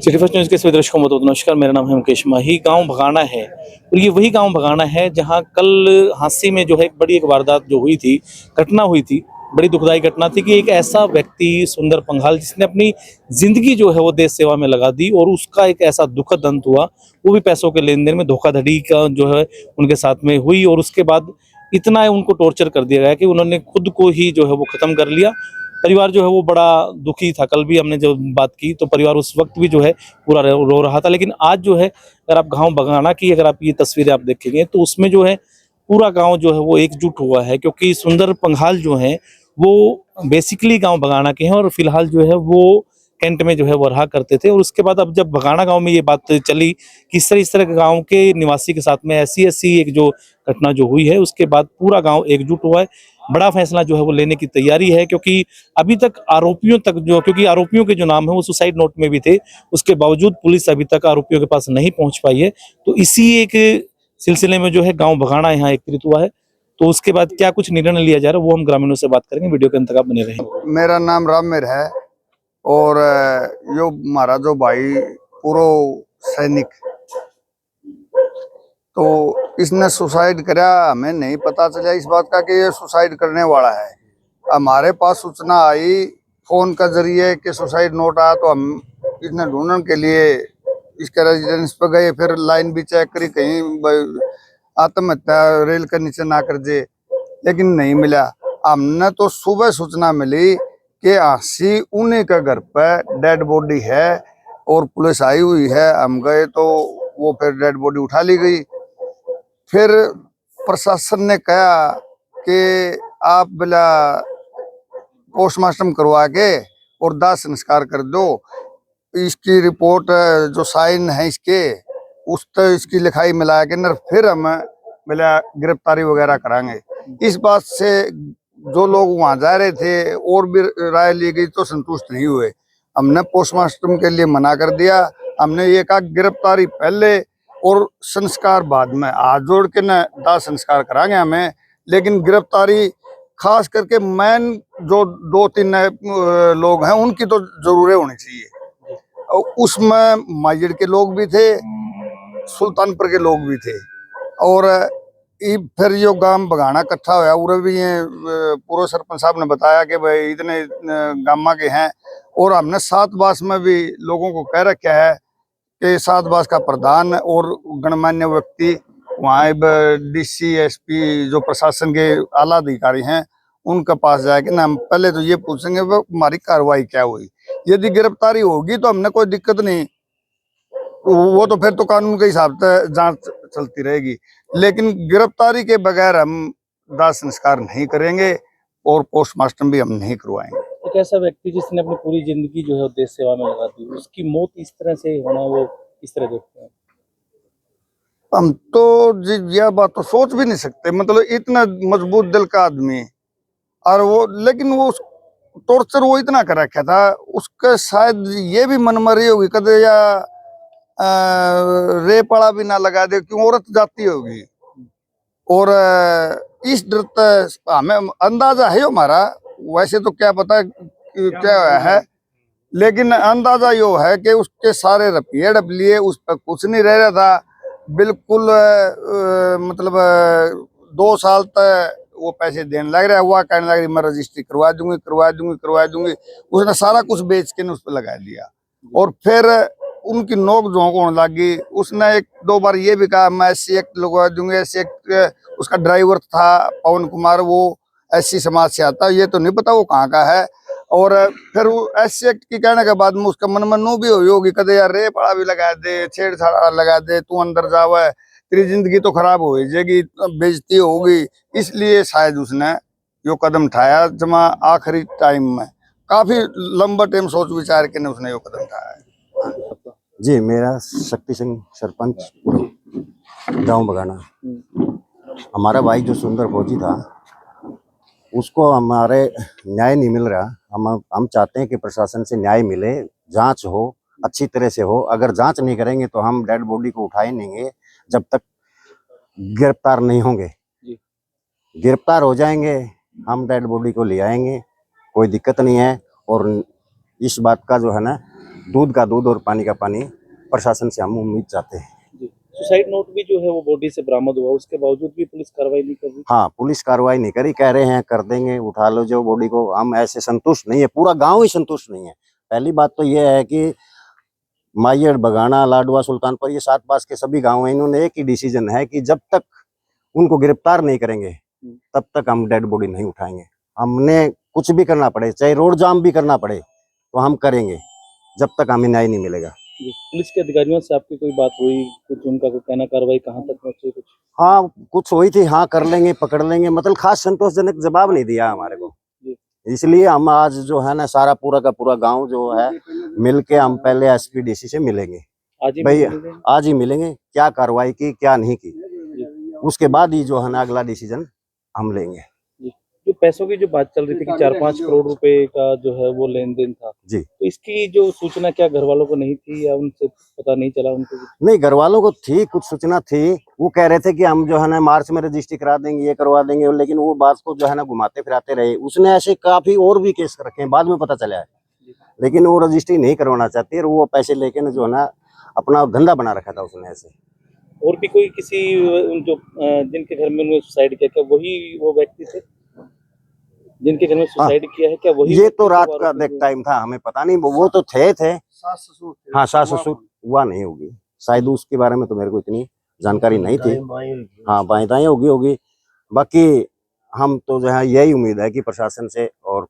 City first news के सभी दर्शकों को बहुत नमस्कार। मेरा नाम है मुकेश माही। गांव भगाना है और ये वही गांव भगाना है जहां कल हांसी में जो है एक बड़ी एक वारदात जो हुई थी, घटना हुई थी। बड़ी दुखदाई घटना थी कि एक ऐसा व्यक्ति सुंदर पंघाल जिसने अपनी जिंदगी जो है वो देश सेवा में लगा दी और उसका एक ऐसा दुखद अंत हुआ, वो भी पैसों के लेन देन में धोखाधड़ी का जो है उनके साथ में हुई। और उसके बाद इतना उनको टॉर्चर कर दिया गया कि उन्होंने खुद को ही जो है वो खत्म कर लिया। परिवार जो है वो बड़ा दुखी था। कल भी हमने जब बात की तो परिवार उस वक्त भी जो है पूरा रो रहा था। लेकिन आज जो है अगर आप गांव भगाना की अगर आप ये तस्वीरें आप देखेंगे तो उसमें जो है पूरा गांव जो है वो एकजुट हुआ है, क्योंकि सुंदर पंघाल जो है वो बेसिकली गांव भगाना के हैं और फिलहाल जो है वो कैंट में जो है वो रहा करते थे। और उसके बाद अब जब भगाना गांव में ये बात चली कि इस तरह के गांव के निवासी के साथ में ऐसी ऐसी एक जो घटना जो हुई है, उसके बाद पूरा गांव एकजुट हुआ है। बड़ा फैसला जो है वो लेने की तैयारी है, क्योंकि अभी तक आरोपियों तक जो, क्योंकि आरोपियों के जो नाम है वो सुसाइड नोट में भी थे, उसके बावजूद पुलिस अभी तक आरोपियों के पास नहीं पहुंच पाई है। तो इसी एक सिलसिले में जो है गांव भगाना यहाँ एकत्रित हुआ है। तो उसके बाद क्या कुछ निर्णय लिया जा रहा है वो हम ग्रामीणों से बात करेंगे। वीडियो के अंत तक आप बने रहें। मेरा नाम रामेर है और यो हमारा जो भाई पूरो सैनिक तो इसने सुसाइड करा। हमें नहीं पता चला इस बात का कि ये सुसाइड करने वाला है। हमारे पास सूचना आई फोन का जरिए कि सुसाइड नोट आया, तो हम इसने ढूंढने के लिए इसके रेजिडेंस पे गए। फिर लाइन भी चेक करी कहीं आत्महत्या रेल के नीचे ना कर दे, लेकिन नहीं मिला। हमने तो सुबह सूचना मिली कि आसी उन्हीं के घर पे डेड बॉडी है और पुलिस आई हुई है। हम गए तो वो फिर डेड बॉडी उठा ली गई। फिर प्रशासन ने कहा कि आप बिला पोस्टमार्टम करवा के और दाह संस्कार कर दो। इसकी रिपोर्ट जो साइन है इसके उस तो इसकी लिखाई मिला के न फिर हम बिला गिरफ्तारी वगैरह कराएंगे। इस बात से जो लोग वहां जा रहे थे और भी राय ली गई तो संतुष्ट नहीं हुए। हमने पोस्टमार्टम के लिए मना कर दिया। हमने ये कहा गिरफ्तारी पहले और संस्कार बाद में, हाथ जोड़ के न दाह संस्कार कराएंगे हमें, लेकिन गिरफ्तारी खास करके मैन जो 2-3 लोग हैं उनकी तो जरूर होनी चाहिए। और उसमें माजिड़ के लोग भी थे, सुल्तानपुर के लोग भी थे। और फिर यो गांव भगाना इकट्ठा होया। उरे भी ये पूर्व सरपंच साहब ने बताया कि भाई इतने गामा के हैं। और हमने 7 बास में भी लोगों को कह रखा है कि 7 बास का प्रधान और गणमान्य व्यक्ति वहाँ डीसी एसपी जो प्रशासन के आला अधिकारी हैं उनके पास जाके ना हम पहले तो ये पूछेंगे वो हमारी कार्रवाई क्या हुई। यदि गिरफ्तारी होगी तो हमने कोई दिक्कत नहीं, वो तो फिर तो कानून के हिसाब से जांच चलती रहेगी। लेकिन गिरफ्तारी के बगैर हम दाह संस्कार नहीं करेंगे और पोस्टमार्टम भी हम नहीं करवाएंगे। एक ऐसा व्यक्ति जिसने अपनी पूरी जिंदगी जो है देश सेवा में लगा दी, उसकी मौत इस तरह से होना वो किस तरह देखते हैं? हम तो जी यह बात तो सोच भी नहीं सकते। मतलब इतना मजबूत दिल का आदमी और वो, लेकिन वो टॉर्चर वो इतना कर रखा था उसके शायद ये भी मन मरी होगी कदे या रेपड़ा भी ना लगा दे, क्यों औरत जाती होगी। और इस डर हमें अंदाजा है हमारा, वैसे तो क्या पता क्या है, लेकिन अंदाजा यो है कि उसके सारे रपिए डब लिए, उस पर कुछ नहीं रह रहा था बिल्कुल। मतलब 2 साल तक वो पैसे देने लग रहा हुआ, कहने लग रही मैं रजिस्ट्री करवा दूंगी। उसने सारा कुछ बेच के उस पर लगा दिया। और फिर उनकी नोक झोंक होने लगी। उसने 1-2 बार ये भी कहा मैं SC एक्ट लगवा दूंगी, SC एक्ट। उसका ड्राइवर था पवन कुमार, वो SC समाज से आता, ये तो नहीं पता वो कहाँ का है। और फिर वो SC एक्ट की कहने के बाद में उसका मन मनु भी हुई होगी कदे यार रेपड़ा भी लगा दे, छेड़छाड़ लगा दे, तू अंदर जावे, तेरी जिंदगी तो खराब हो जाएगी, बेइज्जती होगी। इसलिए शायद उसने यो कदम उठाया जमा आखिरी टाइम में। काफी लंबा टाइम सोच विचार के उसने यो कदम उठाया। जी, मेरा शक्ति सिंह सरपंच गांव बगाना। हमारा भाई जो सुंदर फौजी था उसको हमारे न्याय नहीं मिल रहा। हम चाहते हैं कि प्रशासन से न्याय मिले, जांच हो, अच्छी तरह से हो। अगर जांच नहीं करेंगे तो हम डेड बॉडी को उठा ही नहीं जब तक गिरफ्तार नहीं होंगे। गिरफ्तार हो जाएंगे हम डेड बॉडी को ले आएंगे, कोई दिक्कत नहीं है। और इस बात का जो है ना दूध का दूध और पानी का पानी प्रशासन से हम उम्मीद चाहते हैं। जी। सुसाइड नोट भी जो है वो बॉडी से बरामद हुआ, उसके बावजूद भी पुलिस कार्रवाई नहीं कर रही। हाँ, पुलिस कार्रवाई नहीं करी, कह रहे हैं कर देंगे, उठा लो जो बॉडी को। हम ऐसे संतुष्ट नहीं है, पूरा गांव ही संतुष्ट नहीं है। पहली बात तो ये है कि मायड़, बगाना, लाडवा, सुल्तानपुर, ये 7 पास के सभी गांव हैं, इन्होंने एक ही डिसीजन है कि जब तक उनको गिरफ्तार नहीं करेंगे तब तक हम डेड बॉडी नहीं उठाएंगे। हमने कुछ भी करना पड़े, चाहे रोड जाम भी करना पड़े तो हम करेंगे, जब तक हमें न्याय नहीं मिलेगा। पुलिस के अधिकारियों से आपकी कोई बात हुई, कुछ उनका कोई कहना, कार्रवाई कहाँ तक पहुंची कुछ? हाँ, कुछ हुई थी, हाँ कर लेंगे, पकड़ लेंगे, मतलब खास संतोषजनक जवाब नहीं दिया हमारे को। इसलिए हम आज जो है ना, सारा पूरा का पूरा गांव जो है मिलके हम पहले एसपीडीसी से मिलेंगे। आज ही भाई मिलेंगे? आज ही मिलेंगे, क्या कार्रवाई की क्या नहीं की, उसके बाद ही जो है ना अगला डिसीजन हम लेंगे। जो पैसों की जो बात चल रही थी कि 4-5 करोड़ रुपए का जो है वो लेन देन था जी, तो इसकी जो सूचना क्या घर वालों को नहीं थी या उनसे पता नहीं चला उनको? नहीं, घर वालों को थी, कुछ सूचना थी। वो कह रहे थे कि हम जो है ना मार्च में रजिस्ट्री करा देंगे, ये करवा देंगे, लेकिन वो बात को जो है ना घुमाते फिराते रहे। उसने ऐसे काफी और भी केस रखे हैं, बाद में पता चला है, लेकिन वो रजिस्ट्री नहीं करवाना चाहती और वो पैसे लेके ना जो है ना अपना धंधा बना रखा था उसने ऐसे। और भी कोई किसी जो जिनके घर में उन्होंने सुसाइड किया, क्या वही वो व्यक्ति थे जिनके घर में सुसाइड किया है? क्या वही? ये तो रात का देख टाइम था, हमें पता नहीं, वो तो थे। हाँ, सास ससुर हुआ नहीं होगी शायद, उसके बारे में तो मेरे को इतनी जानकारी नहीं थी। हाँ, बाएं दाएं होगी। बाकी हम तो जो है यही उम्मीद है कि प्रशासन से और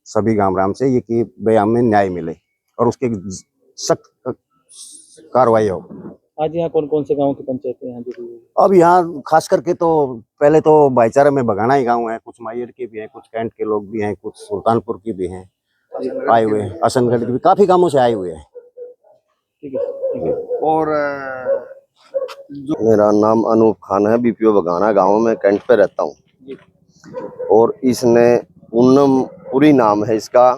सभी गांव राम से ये कि भाई हमें न्याय मिले और उसके सख्त कार्रवाई हो। आज यहाँ कौन कौन से गाँव की पंचायतें यहाँ जुड़ी हुई है? अब यहाँ खास करके तो पहले तो भाईचारे में बगाना ही गांव है, कुछ मायर के भी हैं, कुछ कैंट के लोग भी हैं, कुछ सुल्तानपुर की भी हैं आए हुए हैं, असनगढ़ के भी काफी गांवों से आए हुए हैं। ठीक है। और मेरा नाम अनूप खान है, बीपीओ बगाना गांव में कैंट पे रहता हूँ। और इसने पूनमपुरी नाम है इसका,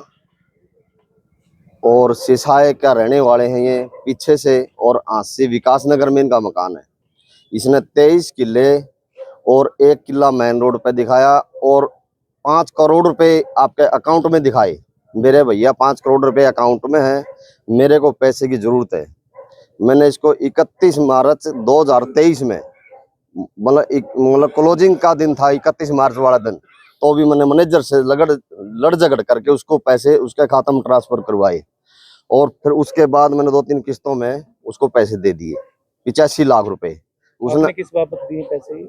और सिसाए का रहने वाले हैं ये पीछे से, और आज से विकास नगर में इनका मकान है। इसने 23 किले और 1 किला मेन रोड पे दिखाया और 5 करोड़ रुपए आपके अकाउंट में दिखाए। मेरे भैया 5 करोड़ रुपए अकाउंट में है, मेरे को पैसे की जरूरत है। मैंने इसको 31 मार्च 2023 में मतलब क्लोजिंग का दिन था, 31 मार्च वाला दिन, तो भी मैंने मैनेजर से लड़ झगड़ करके उसको पैसे उसके खाता में ट्रांसफर करवाए और फिर उसके बाद मैंने 2-3 किस्तों में उसको पैसे दे दिए, 85 लाख रुपए। उसने किस बाबत दिए पैसे?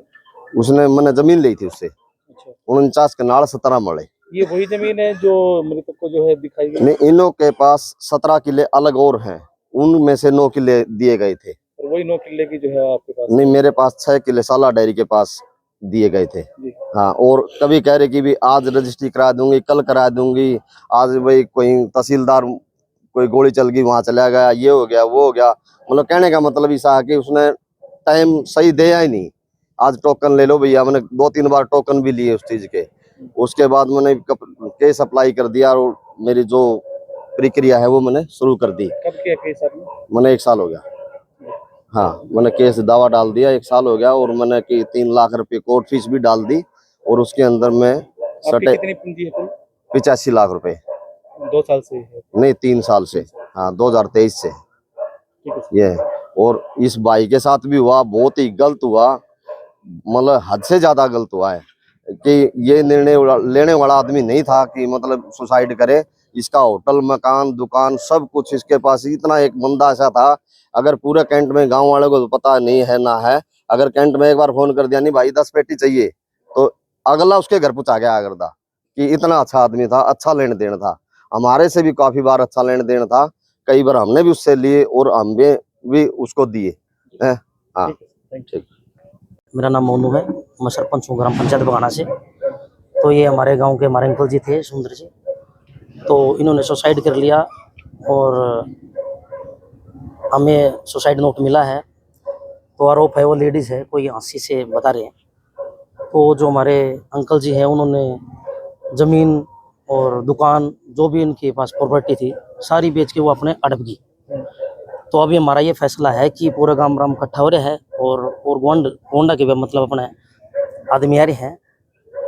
उसने मैंने जमीन ली थी उससे। अच्छा। 49 कनाल 17 मड़े। ये वही जमीन है जो मृतक को जो है दिखाई गई? नहीं, इनों के पास 17 किले अलग और हैं, उनमें से 9 किले दिए गए थे। और वही 9 किले की जो है आपके पास? नहीं, मेरे पास 6 किले साला डायरी के पास दिए गए थे। हाँ, और कभी कह रहे कि भी आज रजिस्ट्री करा दूंगी, कल करा दूंगी, आज भाई कोई तहसीलदार कोई गोली चल गई वहां चला गया, ये हो गया वो हो गया। मतलब कहने का मतलब ऐसा है कि उसने टाइम सही दिया ही नहीं। आज टोकन ले लो भैया, मैंने 2-3 बार टोकन भी लिए उस चीज के। उसके बाद मैंने केस अप्लाई कर दिया और मेरी जो प्रक्रिया है वो मैंने शुरू कर दी। कब किया केस आपने? मैंने 1 साल हो गया। हाँ, मैंने केस दावा डाल दिया, 1 साल हो गया और मैंने कि 3 लाख रुपए कोर्ट फीस भी डाल दी और उसके अंदर में कितनी पूंजी है कुल? 85 लाख रुपए। 2 साल से है? नहीं, 3 साल से। हाँ, 2023 से ये। और इस भाई के साथ भी हुआ, बहुत ही गलत हुआ, मतलब हद से ज्यादा गलत हुआ है कि ये निर्णय लेने वाला आदमी नहीं था कि मतलब सुसाइड करे। इसका होटल, मकान, दुकान सब कुछ इसके पास। इतना एक बंदा ऐसा था, अगर पूरे कैंट में गांव वालों को तो पता नहीं है ना है, अगर कैंट में एक बार फोन कर दिया नहीं भाई 10 पेटी चाहिए, तो अगला उसके घर पहुंचा गया अगरदा। कि इतना अच्छा आदमी था, अच्छा लेन देन था, हमारे से भी काफी बार अच्छा लेन देन था, कई बार हमने भी उससे लिए और हमने भी उसको दिए हैं। हाँ, ठीक। मेरा नाम मोनू है, मैं सरपंच हूँ ग्राम पंचायत बगाना से। तो ये हमारे गांव के हमारे अंकल जी थे सुंदर जी, तो इन्होंने सुसाइड कर लिया और हमें सुसाइड नोट मिला है। तो आरोप है वो लेडीज़ है, कोई हंसी से बता रहे हैं। तो जो हमारे अंकल जी हैं उन्होंने ज़मीन और दुकान जो भी इनके पास प्रॉपर्टी थी सारी बेच के वो अपने अड़प गई। तो अभी हमारा ये फैसला है कि पूरा गांव राम इकट्ठा हो रहा है और गोंडा के भी मतलब अपने आदमी आ रहे हैं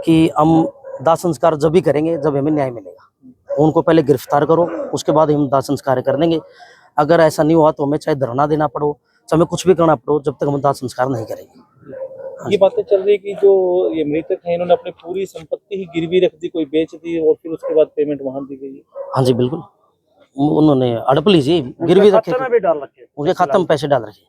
कि हम दाह संस्कार जब भी करेंगे जब हमें न्याय मिलेगा। उनको पहले गिरफ्तार करो, उसके बाद हम दाह संस्कार कर देंगे। अगर ऐसा नहीं हुआ तो हमें चाहे धरना देना पड़ो, चाहे हमें कुछ भी करना पड़ो, जब तक हम दाह संस्कार नहीं करेंगे। ये बातें चल रही है कि जो ये मृतक हैं इन्होंने अपनी पूरी संपत्ति ही गिरवी रख दी, कोई बेच दी और फिर उसके बाद पेमेंट वहां दी गई है। हाँ जी बिल्कुल, उन्होंने हड़प लीजिए, गिरवी रखे, खाते में भी डाल रखे हैं। उनके खाते में पैसे डाल रखे।